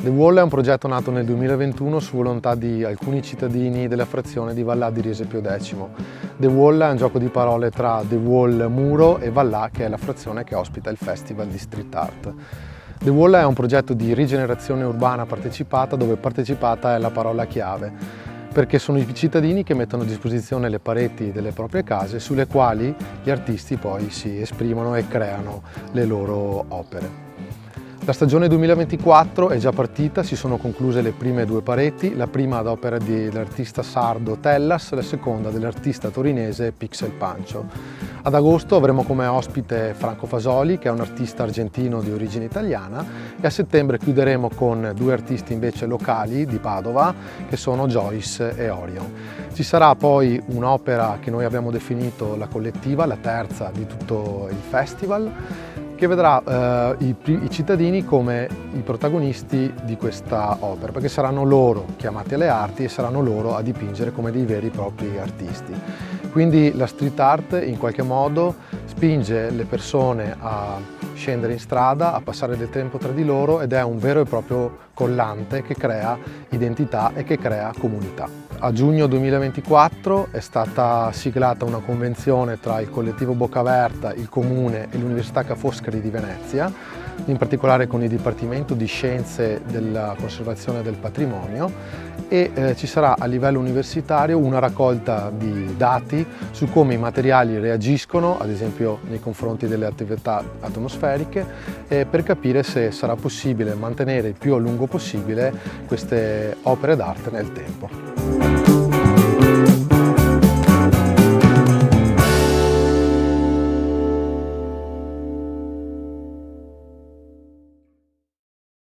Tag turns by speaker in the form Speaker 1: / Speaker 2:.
Speaker 1: The Wall è un progetto nato nel 2021 su volontà di alcuni cittadini della frazione di Vallà di Riese X. The Wall è un gioco di parole tra The Wall muro e Vallà, che è la frazione che ospita il Festival di Street Art. The Wall è un progetto di rigenerazione urbana partecipata, dove partecipata è la parola chiave, perché sono i cittadini che mettono a disposizione le pareti delle proprie case sulle quali gli artisti poi si esprimono e creano le loro opere. La stagione 2024 è già partita, si sono concluse le prime due pareti, la prima ad opera dell'artista sardo Tellas, la seconda dell'artista torinese Pixel Pancho. Ad agosto avremo come ospite Franco Fasoli, che è un artista argentino di origine italiana, e a settembre chiuderemo con due artisti invece locali di Padova, che sono Joyce e Orion. Ci sarà poi un'opera che noi abbiamo definito la collettiva, la terza di tutto il festival, che vedrà i cittadini come i protagonisti di questa opera, perché saranno loro chiamati alle arti e saranno loro a dipingere come dei veri e propri artisti. Quindi la street art in qualche modo spinge le persone a scendere in strada, a passare del tempo tra di loro, ed è un vero e proprio collante che crea identità e che crea comunità. A giugno 2024 è stata siglata una convenzione tra il collettivo Boccaverta, il Comune e l'Università Ca' Foscari di Venezia, in particolare con il Dipartimento di Scienze della Conservazione del Patrimonio, e ci sarà a livello universitario una raccolta di dati su come i materiali reagiscono, ad esempio nei confronti delle attività atmosferiche, per capire se sarà possibile mantenere il più a lungo possibile queste opere d'arte nel tempo.